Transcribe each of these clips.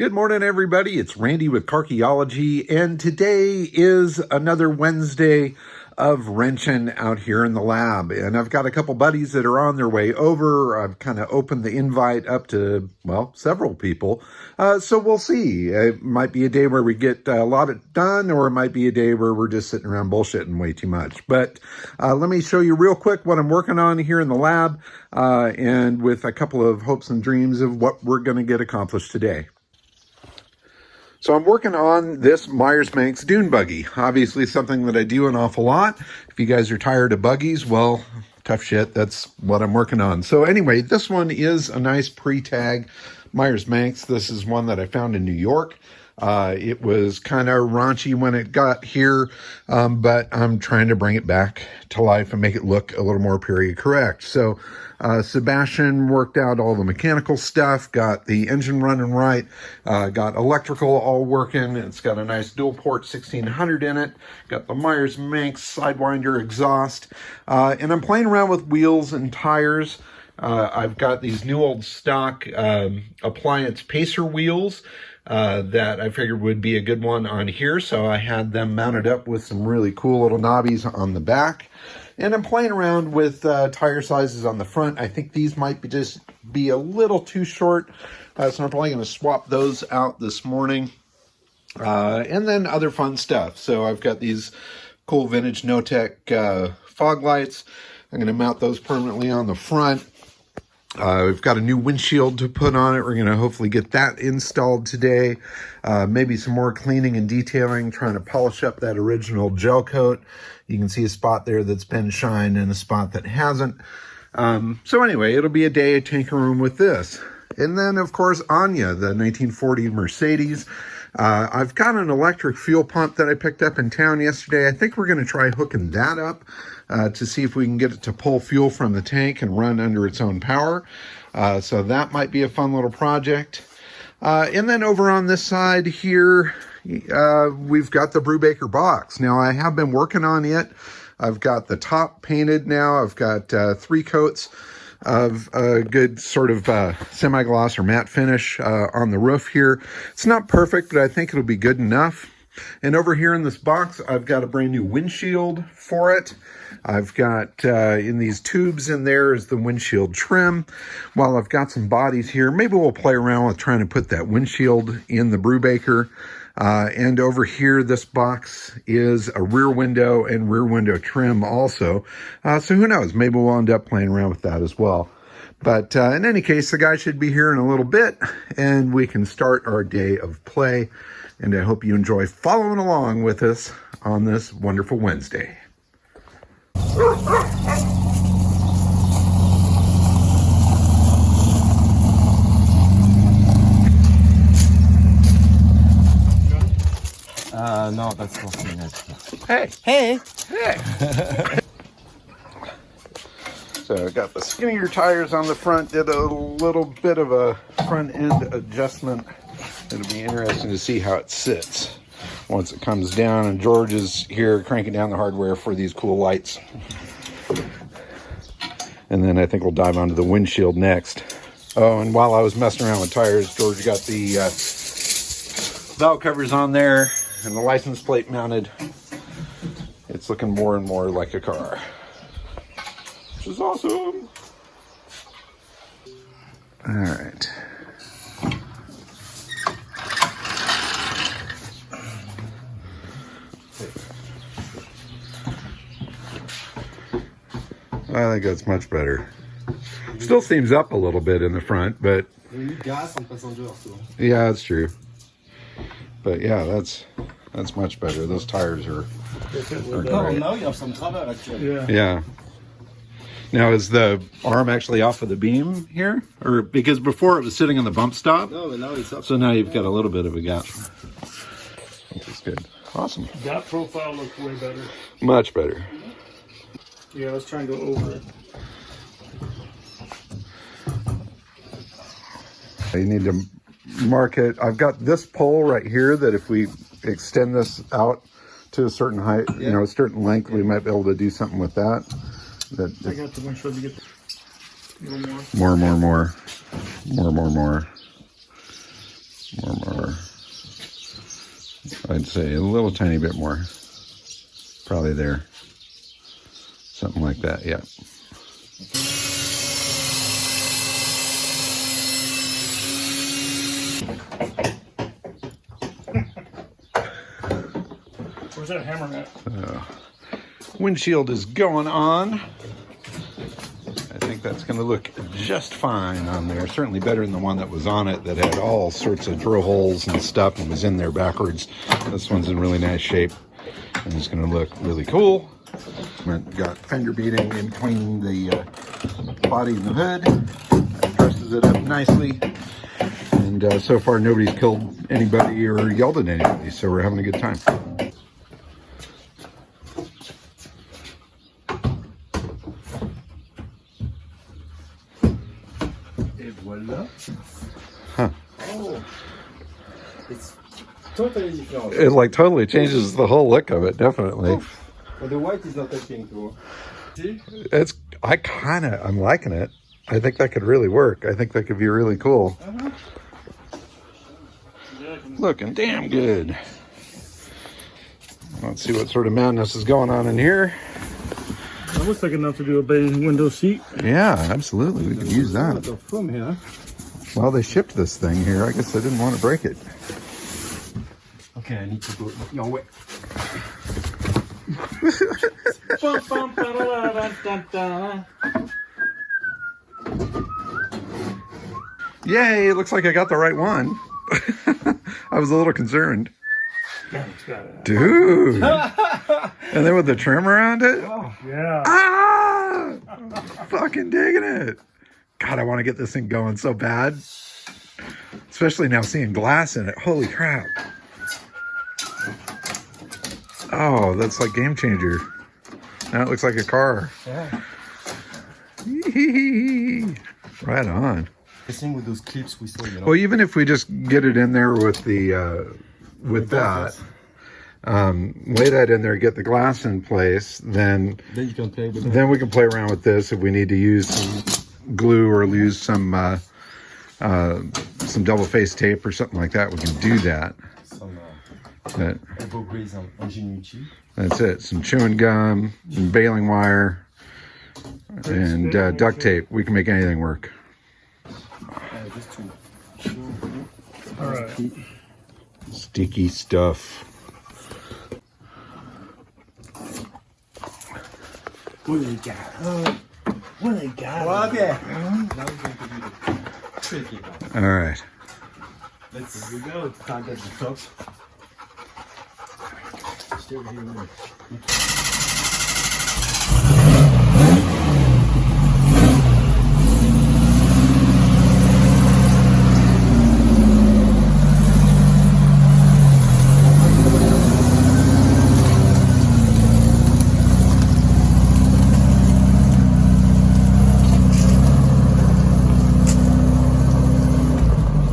Good morning, everybody. It's Randy with Carchaeology, and today is another Wednesday of wrenching out here in the lab. And I've got a couple buddies that are on their way over. I've kind of opened the invite up to, well, several people. So we'll see. It might be a day where we get a lot done, or it might be a day where we're just sitting around bullshitting way too much. But let me show you real quick what I'm working on here in the lab, and with a couple of hopes and dreams of what we're going to get accomplished today. So I'm working on this Meyers Manx dune buggy. Obviously something that I do an awful lot. If you guys are tired of buggies, well, tough shit, that's what I'm working on. So anyway, this one is a nice pre-tag Meyers Manx. This is one that I found in New York. It was kind of raunchy when it got here, but I'm trying to bring it back to life and make it look a little more period correct. So Sebastian worked out all the mechanical stuff, got the engine running right, got electrical all working. It's got a nice dual port 1600 in it, got the Meyers Manx Sidewinder exhaust, and I'm playing around with wheels and tires. I've got these new old stock appliance pacer wheels that I figured would be a good one on here, so I had them mounted up with some really cool little knobbies on the back. And I'm playing around with tire sizes on the front. I think these might just be a little too short, so I'm probably going to swap those out this morning. And then other fun stuff. So I've got these cool vintage No-Tech fog lights. I'm going to mount those permanently on the front. We've got a new windshield to put on it. We're going to hopefully get that installed today. Maybe some more cleaning and detailing, trying to polish up that original gel coat. You can see a spot there that's been shined and a spot that hasn't. So anyway, it'll be a day of tinkering with this. And then, of course, Anya, the 1940 Mercedes. I've got an electric fuel pump that I picked up in town yesterday. I think we're going to try hooking that up to see if we can get it to pull fuel from the tank and run under its own power. So that might be a fun little project. And then over on this side here, we've got the Brubaker box. Now, I have been working on it. I've got the top painted now. I've got 3 coats of a good sort of semi-gloss or matte finish on the roof here. It's not perfect, but I think it'll be good enough. And over here in this box, I've got a brand new windshield for it. I've got in these tubes in there is the windshield trim. While I've got some bodies here, maybe we'll play around with trying to put that windshield in the Brubaker. And over here, this box is a rear window and rear window trim also. So who knows, maybe we'll end up playing around with that as well. But in any case, the guy should be here in a little bit and we can start our day of play. And I hope you enjoy following along with us on this wonderful Wednesday. No, that's not nice. Hey. Hey. Hey. So I got the skinnier tires on the front, did a little bit of a front end adjustment. It'll be interesting to see how it sits once it comes down, and George is here cranking down the hardware for these cool lights. And then I think we'll dive onto the windshield next. Oh, and while I was messing around with tires, George got the valve covers on there and the license plate mounted. It's looking more and more like a car, which is awesome. All right. I think that's much better. Still seems up a little bit in the front, but yeah, that's true. But yeah, that's much better. Those tires are great. Yeah. Now, is the arm actually off of the beam here? Or because before it was sitting on the bump stop? No, but now it's up. So now you've got a little bit of a gap. Which is good. Awesome. That profile looks way better. Much better. Yeah, let's try and go over it. You need to mark it. I've got this pole right here that if we extend this out to a certain height, you know, a certain length, we might be able to do something with that. I got to make sure to get a little more. More. More. I'd say a little tiny bit more. Probably there. Something like that, yeah. Where's that hammer at? Windshield is going on. I think that's going to look just fine on there. Certainly better than the one that was on it that had all sorts of drill holes and stuff and was in there backwards. This one's in really nice shape and it's going to look really cool. Got fender beading in between the body and the hood. That dresses it up nicely. And so far nobody's killed anybody or yelled at anybody, so we're having a good time. Huh. Oh, it's totally different. It like totally changes the whole look of it, definitely. But the white is not touching too. See? I'm liking it. I think that could really work. I think that could be really cool. Looking damn good. Let's see what sort of madness is going on in here. That looks like enough to do a bay window seat. Yeah, absolutely. We could use that. From here. Well, they shipped this thing here. I guess they didn't want to break it. Okay, I need to go your way. Yay, it looks like I got the right one. I was a little concerned. Dude. And then with the trim around it? Yeah. Ah! Fucking digging it. God, I want to get this thing going so bad. Especially now seeing glass in it. Holy crap. Oh, that's like game changer. Now it looks like a car. Yeah. Right on. The thing with those clips we saw, you know. Well, even if we just get it in there with the with that, lay that in there, get the glass in place, then you can play with it. then we can play around with this if we need to use some glue or use some double face tape or something like that. We can do that. Some But elbow grease and ingenuity. that's it. Some chewing gum, and baling wire, and duct tape. We can make anything work. Just to All right. Sticky stuff. What do you got? What do you got? Okay. Now we're going to do the tricky part. All right. Let's here we go. Target the top. Still here.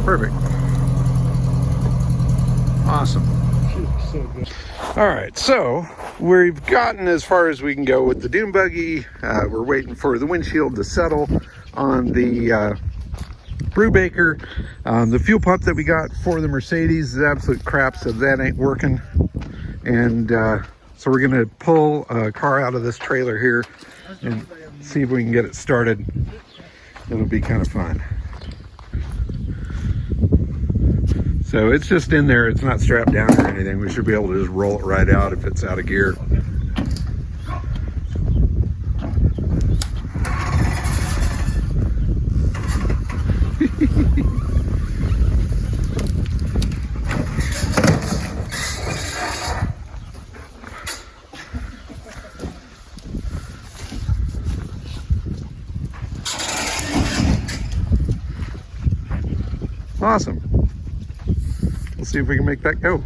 Perfect. Awesome. So good. All right, so we've gotten as far as we can go with the dune buggy. We're waiting for the windshield to settle on the Brubaker. The fuel pump that we got for the Mercedes is absolute crap, so that ain't working. And so we're gonna pull a car out of this trailer here and see if we can get it started. It'll be kind of fun. So it's just in there, it's not strapped down or anything. We should be able to just roll it right out if it's out of gear. Awesome. We'll see if we can make that go.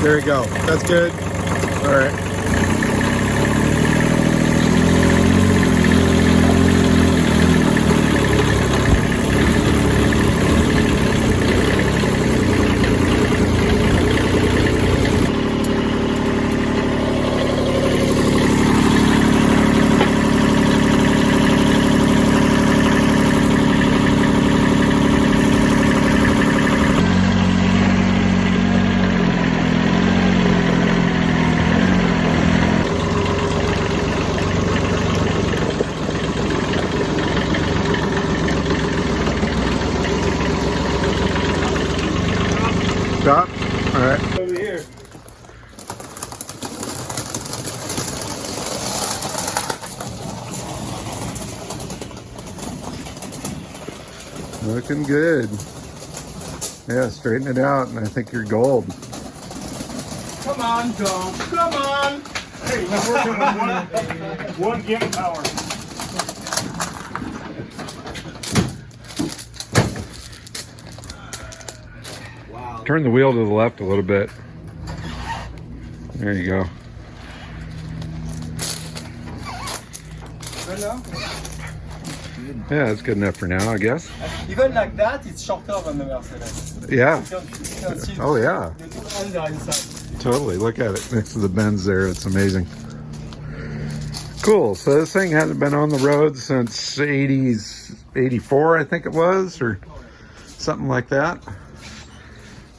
There you go. That's good. All right. Stop. All right. Over here. Looking good. Yeah, straighten it out, and I think you're gold. Come on, Tom. Come on. Hey, we're working with one gimp power. Wow. Turn the wheel to the left a little bit. There you go. Right now? Yeah, that's good enough for now, I guess. Even like that, it's shorter than the Mercedes. Yeah. You can see Oh, yeah. the two ends are inside. Totally. Look at it next to the Benz there. It's amazing. Cool. So this thing hasn't been on the road since 84, I think it was, or something like that.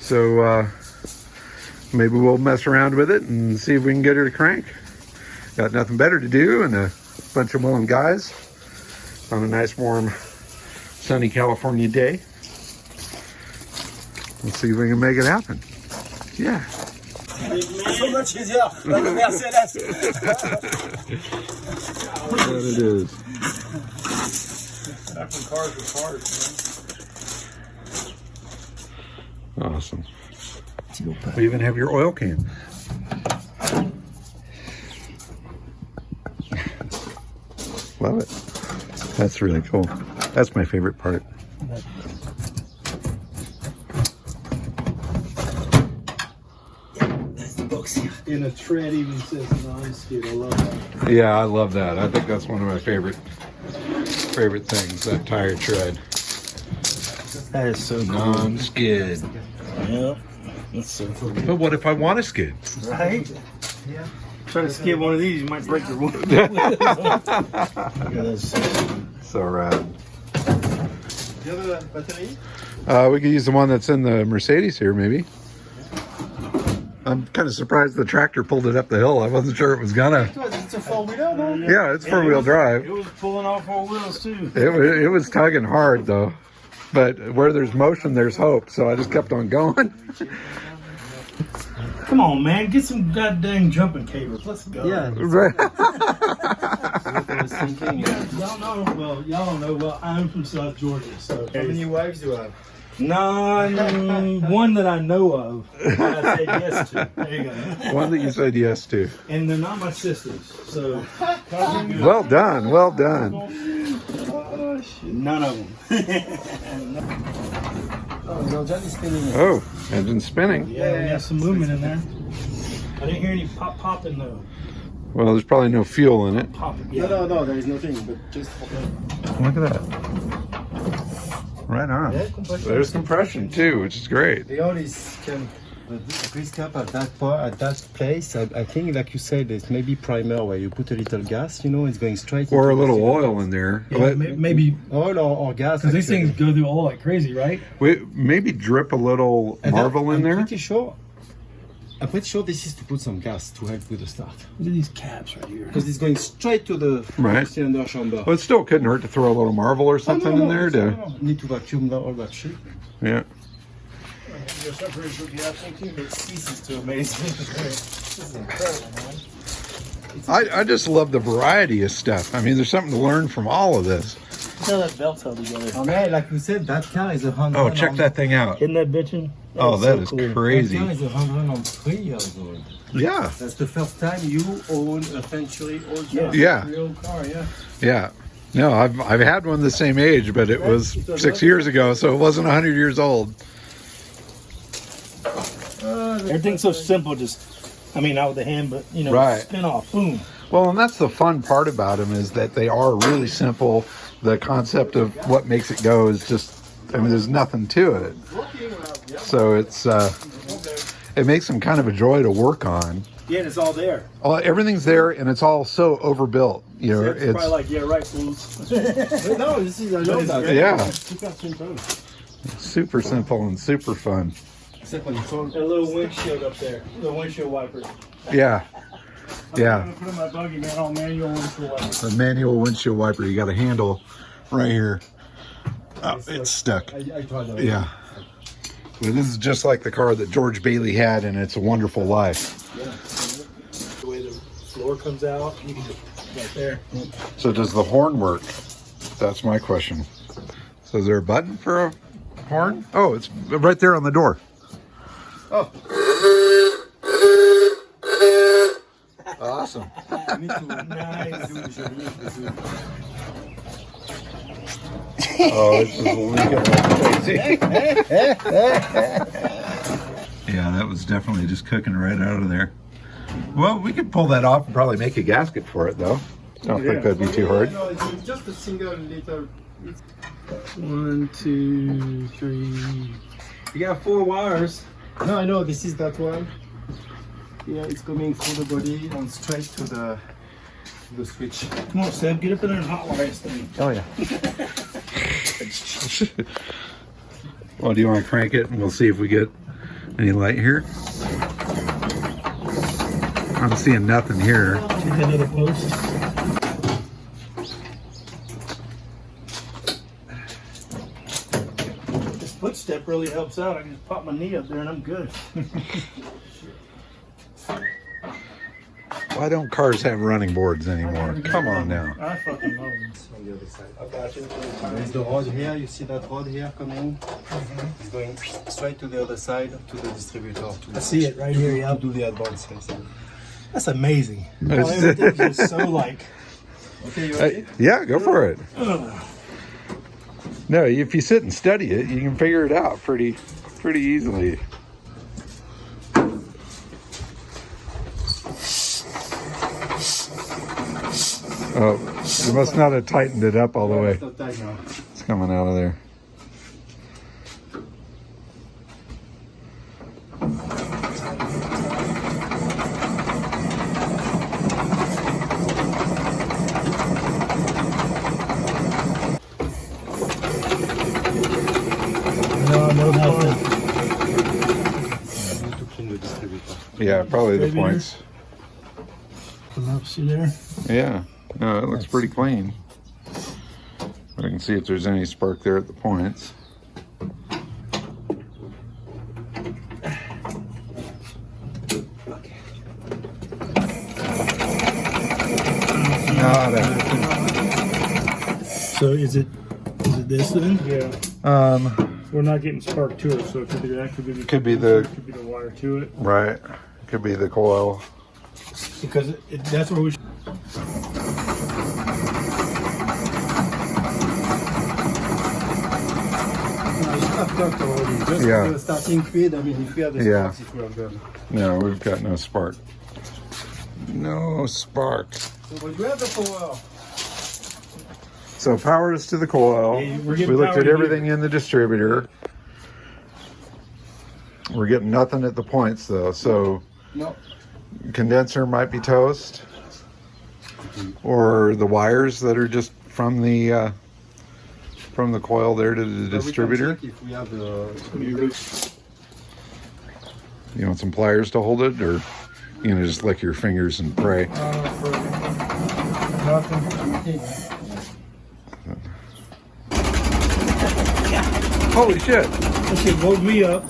So maybe we'll mess around with it and see if we can get her to crank. Got nothing better to do, and a bunch of willing guys on a nice, warm, sunny California day. Let's see if we can make it happen. Yeah. So much easier than the Mercedes. That it is. Back when cars were cars, man. Awesome. We even have your oil can. Love it. That's really cool. That's my favorite part. That's the box here. And the tread even says non-skid. I love that. Yeah, I love that. I think that's one of my favorite things, that tire tread. That is so Non-skid. Yeah. That's so cool. But what if I want to skid? Right? Yeah. Try to skid one of these, you might break your one. So rad. Do you have a battery? We could use the one that's in the Mercedes here, maybe. I'm kind of surprised the tractor pulled it up the hill. I wasn't sure it was gonna. It's a four-wheeler, no? Yeah, it's four-wheel drive. It was pulling off 4 wheels too. It was tugging hard though, but where there's motion, there's hope. So I just kept on going. Come on, man, get some goddamn jumping cables. Let's go. Yeah. Right. What I was thinking. Y'all know, y'all don't know. Well, I'm from South Georgia, so. How many wives do you have? None, one that I know of. That I said yes to. There you go. One that you said yes to. And they're not my sisters, so. Well done. Well done. None of them. Oh, no, John is spinning it. Oh, engine spinning. Yeah, we got some movement in there. I didn't hear any popping though. Well, there's probably no fuel in it. Popping. No, there is nothing, but just. Look at that. Right on. Yeah, compression. There's compression too, which is great. The oil is can. But this grease cap at that part, at that place, I think, like you said, it's maybe primer where you put a little gas, you know, it's going straight. Or a into little the oil in there. Yeah, But maybe oil or gas. because these actually. things go through oil like crazy, right? maybe drip a little And Marvel in there. I'm pretty sure this is to put some gas to help with the start. Look at these caps right here. Because it's going straight to the Right. cylinder chamber. Well, it still couldn't hurt to throw a little Marvel or something in there to. Need to vacuum all that shit. Yeah. This is too amazing. This is incredible, man. I just love the variety of stuff. I mean, there's something to learn from all of this. Look how that belt's held together. Oh man, like you said, that car is 100. Oh, check that thing out. Isn't that bitchin'? Oh, that is That crazy. car is 103 years old. Yeah. That's the first time you own a century old car. Yeah. Real car, yeah. Yeah. No, I've had one the same age, but it was 6 years ago, so it wasn't 100 years old. Everything's so simple. Just, I mean, not with the hand, but you know, Right. spin off, boom. Well, and that's the fun part about them is that they are really simple. The concept of what makes it go is just, I mean, there's nothing to it. So it's, it makes them kind of a joy to work on. Yeah, and it's all there. Everything's there, and it's all so overbuilt. You know, It's probably like, yeah, right, fools. No, this is, I know that. yeah, Super simple. super simple and super fun. Except when it's all. A little windshield up there, the windshield wiper. Yeah, yeah. I'm gonna put in my buggy, man, all manual windshield wiper. The manual windshield wiper. You got a handle right here. Oh, it's stuck. I tried that. Yeah. But this is just like the car that George Bailey had in It's a Wonderful Life. Yeah. The way the floor comes out, you can just right there. So does the horn work? That's my question. So is there a button for a horn? Oh, it's right there on the door. Oh. Awesome. Nice. Oh, it's just leaking like crazy. Yeah, that was definitely just cooking right out of there. Well, we could pull that off and probably make a gasket for it, though. I don't think that'd be too hard. No, it's just a single little. 1, 2, 3. You got 4 wires. No, I know, this is that one. Yeah, it's coming through the body and straight to the switch. Come on, Seb, get up in there and hot wire this thing. Oh, yeah. Well, do you want to crank it and we'll see if we get any light here? I'm seeing nothing here. See that other post? This footstep really helps out. I can just pop my knee up there and I'm good. Why don't cars have running boards anymore? Come on now. I fucking love them. On the other side. I got you. There's the rod here, you see that rod here coming? It's going straight to the other side, to the distributor. I see it right here, yeah. To do the advanced facing. That's amazing. Oh, everything's just so like. Okay, you ready? Yeah, go for it. No, if you sit and study it, you can figure it out pretty easily. Oh, you must not have tightened it up all the way. It's not tight now. It's coming out of there. No nothing. I need to clean the distributor. Yeah, probably the Maybe here. points. See there? Yeah, no, it looks pretty clean. But I can see if there's any spark there at the points. Nada. So is it this then? Yeah, we're not getting spark to it, so it could be that, Could be the- could be the wire to it. Right. Could be the coil. Because that's where we should. I've got already. Just Yeah. the starting speed, I mean, if we have the Yeah. sparks, it will have done. No, we've got no spark. No spark. So, but we have the power. So power is to the coil. Yeah, we're We getting looked power at to everything in the distributor. We're getting nothing at the points though. So No. condenser might be toast, or the wires that are just from the coil there to the But we can distributor. check if we have the. You want some pliers to hold it, or you know, just lick your fingers and pray. Nothing. Holy shit! That shit woke me up.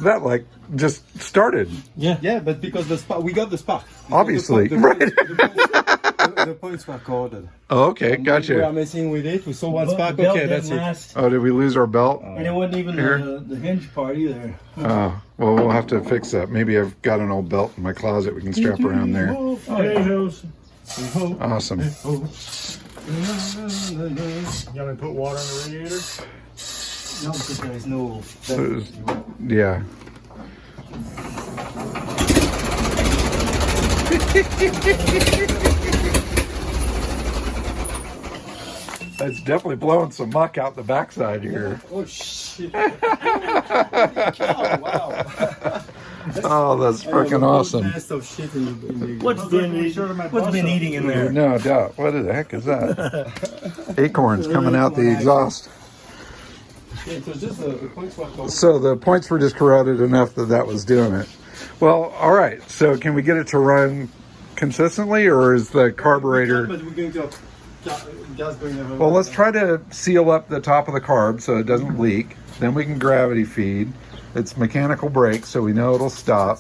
That like just started. Yeah. Yeah, but because the spark, we got the spark. Obviously, right. The points were coded. Oh, okay, We are gotcha. messing with it. We saw one But spark. the belt Okay, that's didn't it. last. Oh, did we lose our belt? And it wasn't even Here. the hinge part either. Oh, well, we'll have to fix that. Maybe I've got an old belt in my closet we can strap around there. Hey, hose. Awesome. You want me to put water in the radiator? No, because there is no. So, yeah. It's definitely blowing some muck out the backside here. Oh shit! Oh, wow! Oh, that's freaking awesome. Nest of shit in the What's been eating in there? No doubt. What the heck is that? Acorns coming out the exhaust. Yeah, it was just the points were corroded. So the points were just corroded enough that was doing it. Well, all right. So can we get it to run consistently, or is the carburetor? But we're going to have gas going everywhere. Well, let's try to seal up the top of the carb so it doesn't leak. Then we can gravity feed. It's mechanical brake, so we know it'll stop.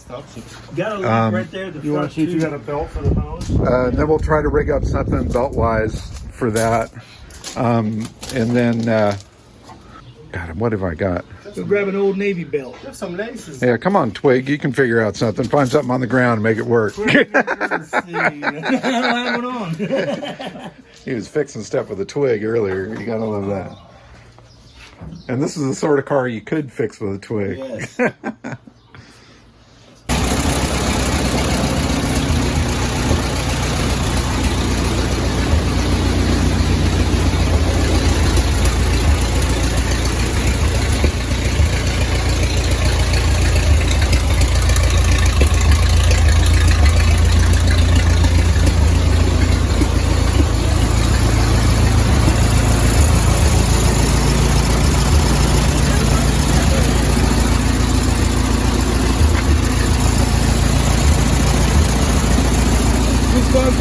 Got a leak right there. The You want front to see if you tube. got a belt for the hose? Then we'll try to rig up something belt-wise for that. And then, God, what have I got? We'll grab an old Navy belt. Have some laces. Yeah, come on, Twig. You can figure out something. Find something on the ground and make it work. I don't have one on. He was fixing stuff with a twig earlier. You gotta love that. And this is the sort of car you could fix with a twig. Yes.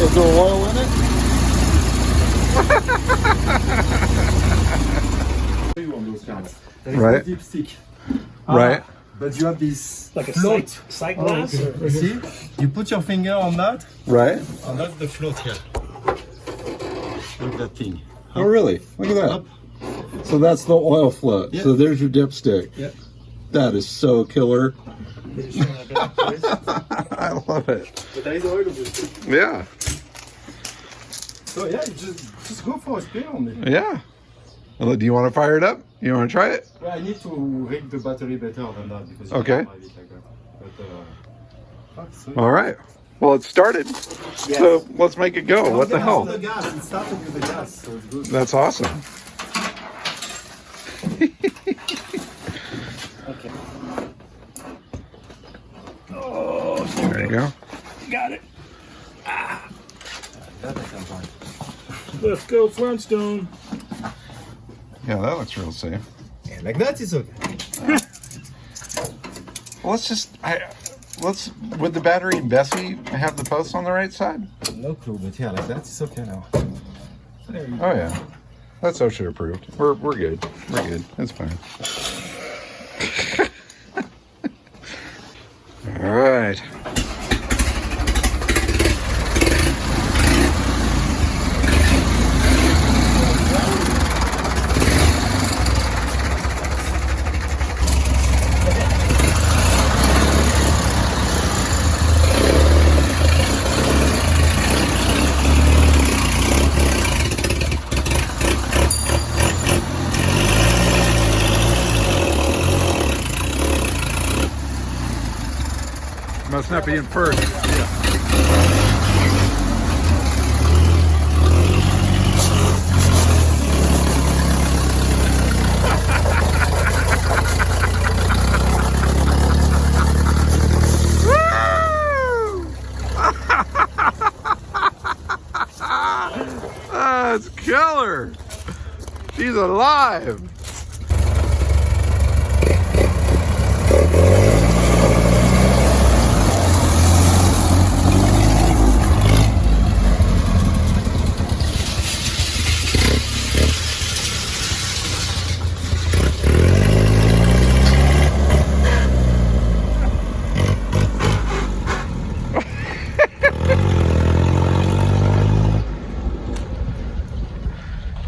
Is there oil in it? You on those cars. There is Right. no dipstick. Right. But you have this Like a float. sight glass? Or? You see? You put your finger on that, Right. and that's the float here. Look at that thing. Oh, really? Look at that. Up. So that's the oil float. Yeah. So there's your dipstick. Yeah. That is so killer. Is it showing a bit like this? I love it. But there is oil of it. Yeah. So yeah, you just go for a spin on it. Yeah. Well, do you want to fire it up? You want to try it? Well, I need to rig the battery better than that because you Okay. can't drive it like that. But so All right. Well, it started. So let's make it go. What the hell? The gas. It started with the gas, so it's good. That's awesome. Okay. There you go. Got it. That I can drive. Let's go, Flintstone. Yeah, that looks real safe. Yeah, like that is okay. Well, let's would the battery and Bessie have the posts on the right side? No clue, but yeah, like that is okay now. There you go. Oh yeah, that's OSHA approved. We're good. We're good. That's fine. All right. Must not be in first. That's killer. She's alive.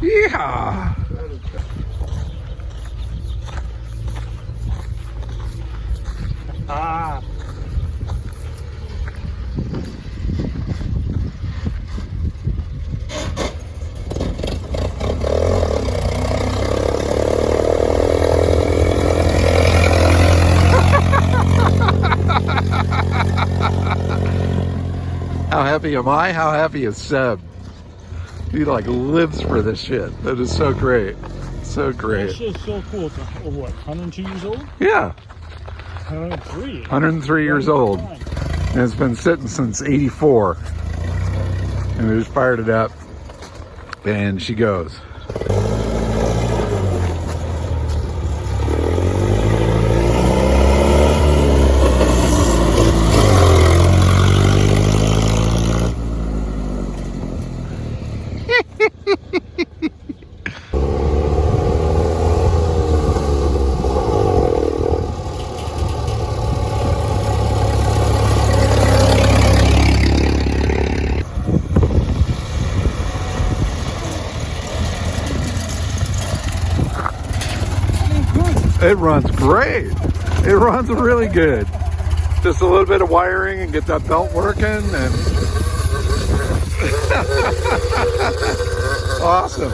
Yeah. How happy am I? How happy is Seb? He like lives for this shit. That is so great. So That great. shit's so cool. It's what, 102 years old? Yeah, 103. 103 years old. And it's been sitting since 84. And we just fired it up. And she goes. It runs great. It runs really good. Just a little bit of wiring and get that belt working and awesome.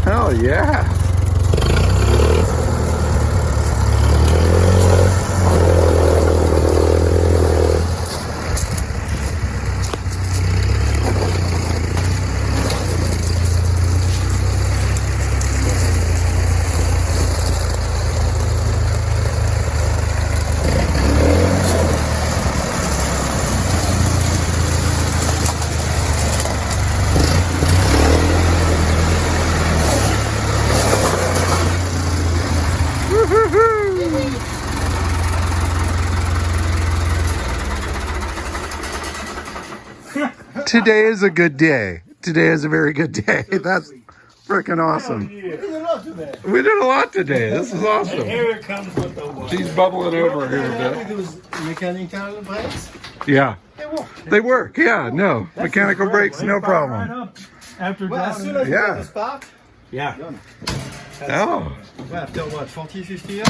Hell yeah. Today is a good day. Today is a very good day. That's freaking awesome. We did a lot today. We did a lot today. This is awesome. Here it comes with the one. She's bubbling over here a bit. Those mechanical brakes, Yeah, they work. they work. Yeah, no. Mechanical brakes, no problem. After Well, as soon that. as you Yeah. get the spark, Yeah. Oh, well, after what, 40, 50 years?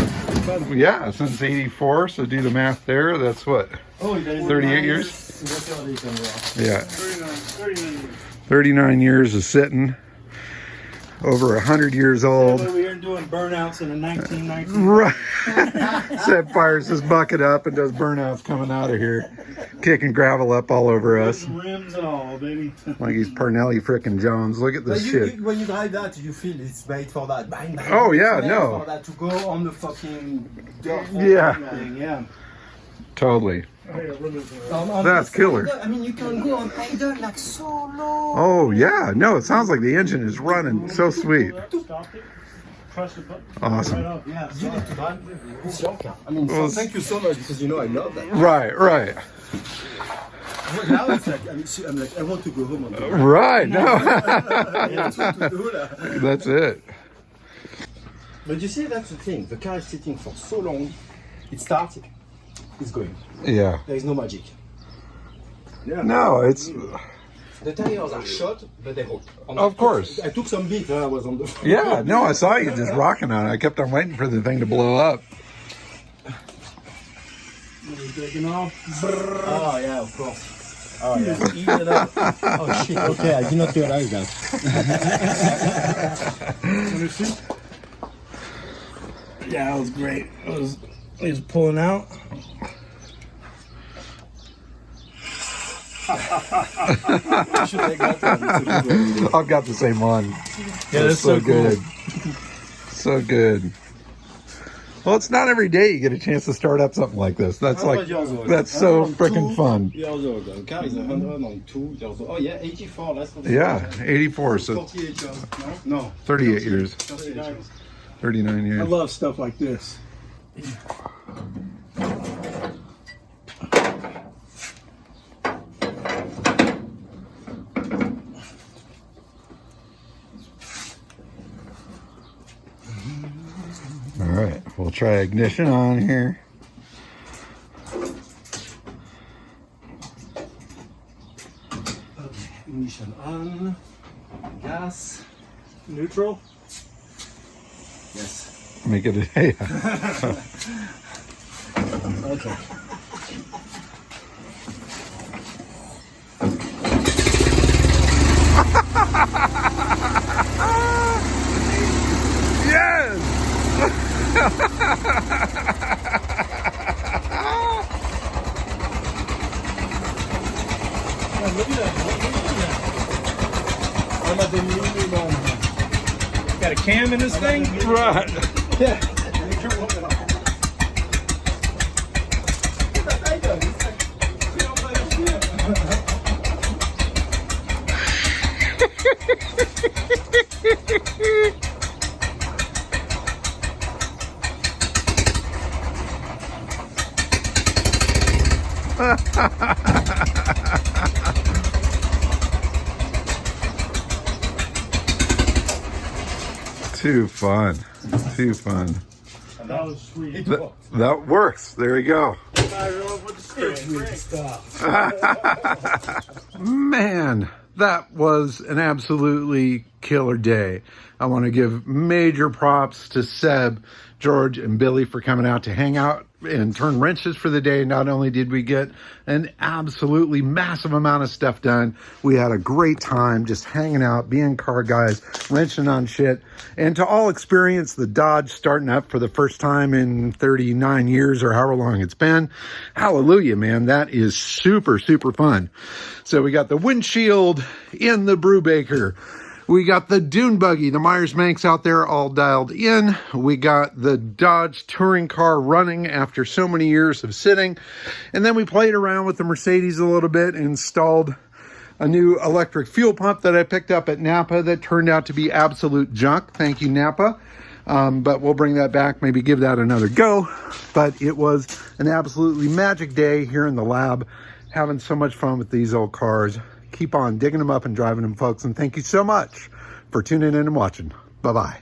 yeah, since 84. So do the math there. That's what? Oh, there is 38 a years? nice water you can walk. Yeah. 39 years. 39 years of sitting. Over 100 years old. We were doing burnouts in the 1919. Right. Seb fires his bucket up and does burnouts coming out of here. Kicking gravel up all over us. Rims and all, baby. Like he's Parnelli frickin' Jones. Look at But this you, shit. when you drive that, you feel it's made for that. Bang, bang, Oh, yeah, it's made no. For that to go on the fucking dirt. Yeah. Yeah. Totally. Oh, yeah, we're losing it. On That's the killer. cylinder, I mean, you can go on idle like so low. Oh, yeah. No, it sounds like the engine is running so sweet. Stop it. Press the button. Awesome. Right up. Yeah. You need to drive. It's your car. I mean, Well, thank you so much because you know I love that. Right, right. Now it's like I'm like I want to go home on the Right. No. to do that. That's it. But you see, that's the thing. The car is sitting for so long. It starts. It's going. Yeah. There is no magic. Yeah. No, it's. The tires are shot, but they hold. Of course. I took some beat. I was on the. Yeah, no, I saw you just rocking on it. I kept on waiting for the thing to blow up. Taking off. Oh yeah, of course. Oh yeah. Even up. Oh shit. Okay, I did not realize that. Yeah, it was great. It was pulling out. I should take that one. It's a good one. I've got the same one. Yeah, that's so so cool. good. So good. Well, it's not every day you get a chance to start up something like this. That's like, 100 years old. that's so 102 freaking fun. Years old. The car is 102 years old. Oh yeah, 84. That's what Yeah, 84, so 48 years. No, 38 years, 38 years. 39 I years. love stuff like this. All right, we'll try ignition on here. Ignition on. Gas. Neutral. Yes. Make it a, yeah. Okay. Look at that. I'm at the minimum. Got a cam in this thing? Right. Yeah. Too fun. Too fun. That was sweet. That works. There you go. Man, that was an absolutely killer day. I want to give major props to Seb, George, and Billy for coming out to hang out and turn wrenches for the day. Not only did we get an absolutely massive amount of stuff done, we had a great time just hanging out, being car guys, wrenching on shit, and to all experience the Dodge starting up for the first time in 39 years or however long it's been. Hallelujah, man. That is super, super fun. So we got the windshield in the Brubaker. We got the dune buggy, the Meyers Manx out there all dialed in. We got the Dodge touring car running after so many years of sitting. And then we played around with the Mercedes a little bit, installed a new electric fuel pump that I picked up at Napa that turned out to be absolute junk. Thank you, Napa. But we'll bring that back, maybe give that another go. But it was an absolutely magic day here in the lab, having so much fun with these old cars. Keep on digging them up and driving them, folks. And thank you so much for tuning in and watching. Bye-bye.